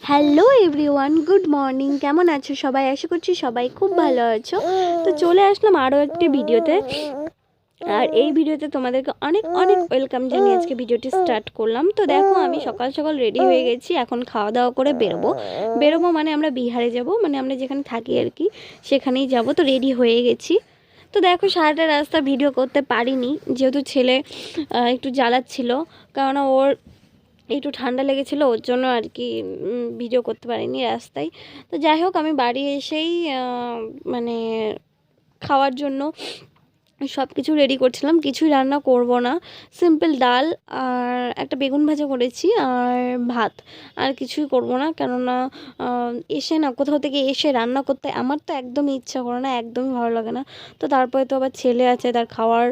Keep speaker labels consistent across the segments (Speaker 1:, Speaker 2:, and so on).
Speaker 1: Hello everyone, good morning. কেমন আছো সবাই? আশা করছি সবাই খুব ভালো আছো। তো চলে আসলাম আরও একটি ভিডিওতে। আর এই ভিডিওতে তোমাদেরকে অনেক অনেক ওয়েলকাম জানিয়ে আজকে ভিডিওটি স্টার্ট করলাম। তো দেখো, আমি সকাল সকাল রেডি হয়ে গেছি। এখন খাওয়া দাওয়া করে বেরোবো মানে আমরা বিহারে যাব, মানে আমরা যেখানে থাকি আর কি সেখানেই যাব। তো রেডি হয়ে গেছি। তো দেখো, সারাটা রাস্তা ভিডিও করতে পারিনি, যেহেতু ছেলে একটু জ্বালাচ্ছিল, কারণ ওর একটু ঠান্ডা লেগেছিল, ওর জন্য আর কি ভিডিও করতে পারিনি রাস্তায়। তো যাই হোক, আমি বাড়ি এসেই মানে খাওয়ার জন্য সব কিছু রেডি করছিলাম। কিছুই রান্না করব না, সিম্পল ডাল আর একটা বেগুন ভাজা করেছি আর ভাত, আর কিছুই করব না। কেননা এসে না, কোথাও থেকে এসে রান্না করতে আমার তো একদমই ইচ্ছা করে না, একদমই ভালো লাগে না। তো তারপরে তো আবার ছেলে আছে, তার খাওয়ার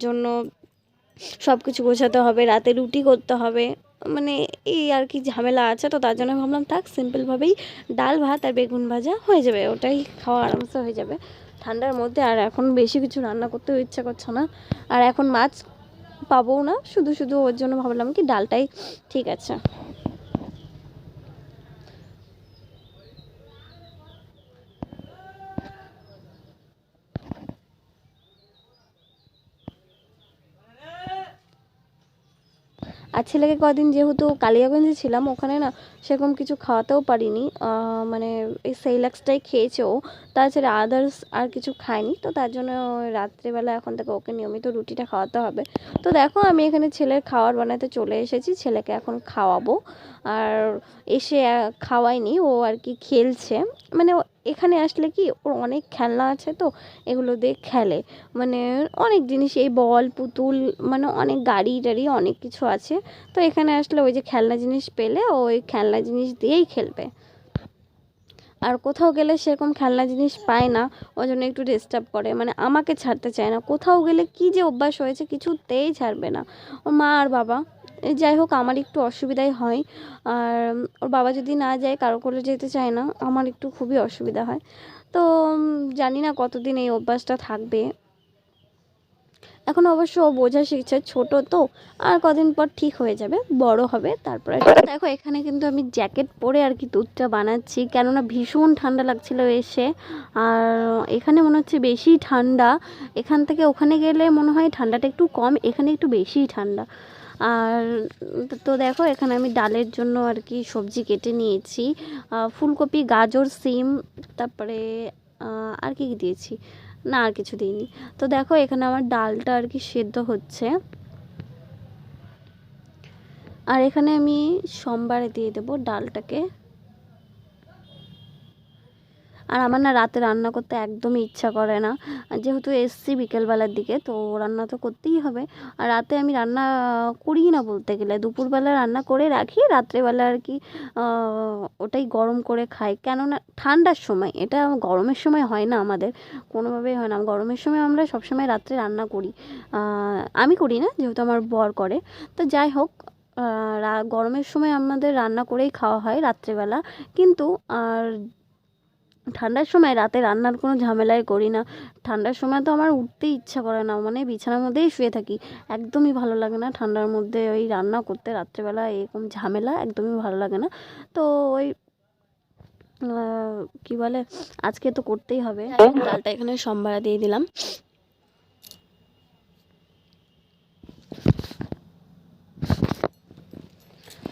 Speaker 1: জন্য সব কিছু গোছাতে হবে, রাতে রুটি করতে হবে, মানে এই আর কি ঝামেলা আছে। তো তার জন্য ভাবলাম থাক, সিম্পলভাবেই ডাল ভাত আর বেগুন ভাজা হয়ে যাবে, ওটাই খাওয়া আরামসে হয়ে যাবে ঠান্ডার মধ্যে। আর এখন বেশি কিছু রান্না করতেও ইচ্ছা করছে না, আর এখন মাছ পাবও না, শুধু শুধু ওর জন্য ভাবলাম কি ডালটাই ঠিক আছে। আর ছেলেকে কদিন যেহেতু কালিয়াগঞ্জে ছিলাম, ওখানে না সেরকম কিছু খাওয়াতেও পারিনি, মানে এই সেইলাক্সটাই খেয়েছে ও, তাছাড়া আদার্স আর কিছু খায়নি। তো তার জন্য রাত্রেবেলা এখন থেকে ওকে নিয়মিত রুটিটা খাওয়াতে হবে। তো দেখো, আমি এখানে ছেলের খাবার বানাতে চলে এসেছি, ছেলেকে এখন খাওয়াবো। আর এসে খাওয়াইনি, ও আর কি খেলছে, মানে এখানে আসলে কি ওর অনেক খেলনা আছে, তো এগুলো দিয়ে খেলে, মানে অনেক জিনিস, এই বল পুতুল, মানে অনেক গাড়ি টাড়ি অনেক কিছু আছে। তো এখানে আসলে ওই যে খেলনা জিনিস পেলে ওই খেলনা জিনিস দিয়েই খেলবে। আর কোথাও গেলে সেরকম খেলনা জিনিস পায় না, ওই জন্য একটু ডিস্টার্ব করে, মানে আমাকে ছাড়তে চায় না। কোথাও গেলে কি যে অভ্যাস হয়েছে, কিছুতেই ছাড়বে না। ওর মা আর বাবা, যাই হোক আমার একটু অসুবিধাই হয়। আর ওর বাবা যদি না যায়, কারো কোলে যেতে চায় না, আমার একটু খুবই অসুবিধা হয়। তো জানি না কতদিন এই অভ্যাসটা থাকবে। এখন অবশ্য ও বোঝা শিখছে, ছোট তো, আর কদিন পর ঠিক হয়ে যাবে, বড় হবে তারপরে। দেখো, এখানে কিন্তু আমি জ্যাকেট পরে আর কি দুধটা বানাচ্ছি, কেননা ভীষণ ঠান্ডা লাগছিল এসে। আর এখানে মনে হচ্ছে বেশি ঠান্ডা, এখান থেকে ওখানে গেলে মনে হয় ঠান্ডাটা একটু কম, এখানে একটু বেশিই ঠান্ডা। আর তো দেখো, এখানে আমি ডালের জন্য আর কি সবজি কেটে নিয়েছি, ফুলকপি, গাজর, সিম, তারপরে আর কি দিয়েছি, না আর কিছু দিইনি। তো দেখো, এখানে আমার ডালটা আর কি সেদ্ধ হচ্ছে, আর এখানে আমি সোমবারে দিয়ে দেবো ডালটাকে। আর আমার না রাতে রান্না করতে একদমই ইচ্ছা করে না, যেহেতু এসছি বিকেলবেলার দিকে, তো রান্না তো করতেই হবে। আর রাতে আমি রান্না করি না বলতে গেলে, দুপুরবেলা রান্না করে রাখি, রাত্রেবেলা আর কি ওটাই গরম করে খাই। কেননা ঠান্ডার সময়, এটা গরমের সময় হয় না, আমাদের কোনোভাবেই হয় না। গরমের সময় আমরা সবসময় রাত্রে রান্না করি, আমি করি না, যেহেতু আমার বর করে। তো যাই হোক, গরমের সময় আমাদের রান্না করেই খাওয়া হয় রাত্রেবেলা। কিন্তু আর ঠান্ডার সময় রাতে রান্নার কোনো ঝামেলাই করি না। ঠান্ডার সময় তো আমার উঠতে ইচ্ছা করে না, মানে বিছানার মধ্যেই শুয়ে থাকি, একদমই ভালো লাগে না ঠান্ডার মধ্যে ওই রান্না করতে, রাত্রেবেলা এরকম ঝামেলা একদমই ভালো লাগে না। তো ওই কি বলে, আজকে তো করতেই হবে। ডালটা এখানে সোমবার দিয়ে দিলাম।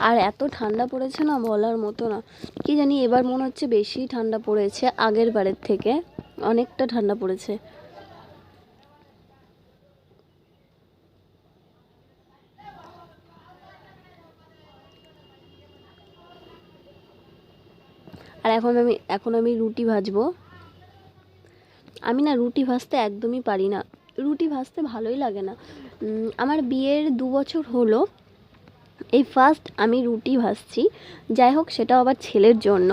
Speaker 1: আর এত ঠান্ডা পড়েছে না, বলার মতো না। কি জানি, এবার মনে হচ্ছে বেশি ঠান্ডা পড়েছে, আগের বারের থেকে অনেকটা ঠান্ডা পড়েছে। আর এখন আমি রুটি ভাজবো। আমি না রুটি ভাজতে একদমই পারি না, রুটি ভাজতে ভালোই লাগে না। আমার বিয়ের 2 বছর হলো, এই ফার্স্ট আমি রুটি ভাজছি। যাই হোক, সেটাও আবার ছেলের জন্য,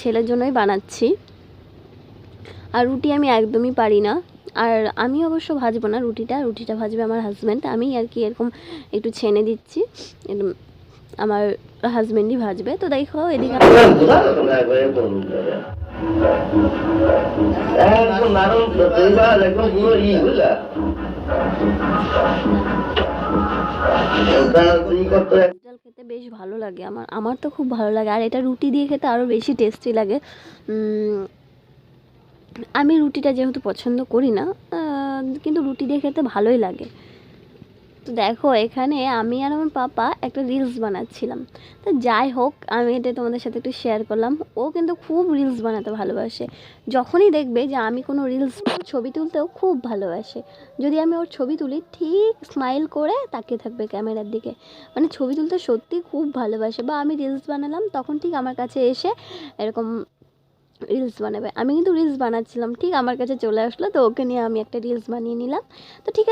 Speaker 1: ছেলের জন্যই বানাচ্ছি। আর রুটি আমি একদমই পারি না। আর আমি অবশ্য ভাজবো না রুটিটা ভাজবে আমার হাজব্যান্ড। আমি আর কি এরকম একটু ছেনে দিচ্ছি, আমার হাজব্যান্ডই ভাজবে। তো দেখো, এদিকে ডাল খেতে বেশ ভালো লাগে, আমার তো খুব ভালো লাগে। আর এটা রুটি দিয়ে খেতে আরও বেশি টেস্টি লাগে। আমি রুটিটা যেহেতু পছন্দ করি না, কিন্তু রুটি দিয়ে খেতে ভালোই লাগে। তো দেখো এখানে আমি আর আমার পাপা একটা রিলস বানাচ্ছিলাম। তো যাই হোক, আমি এটা তোমাদের সাথে একটু শেয়ার করলাম। ও কিন্তু খুব রিলস বানাতে ভালোবাসে। যখনই দেখবে যে আমি কোনো রিলস ছবি তুলতেও খুব ভালোবাসে। যদি আমি ওর ছবি তুলি ঠিক স্মাইল করে তাকিয়ে থাকবে ক্যামেরার দিকে। মানে ছবি তুলতে সত্যি খুব ভালোবাসে। বা আমি রিলস বানালাম তখন ঠিক আমার কাছে এসে এরকম রিলস বানাবে। আমি কিন্তু রিলস বানাচ্ছিলাম, ঠিক আমার কাছে চলে আসলো, তো ওকে নিয়ে আমি একটা রিলস বানিয়ে নিলাম। তো ঠিক আছে।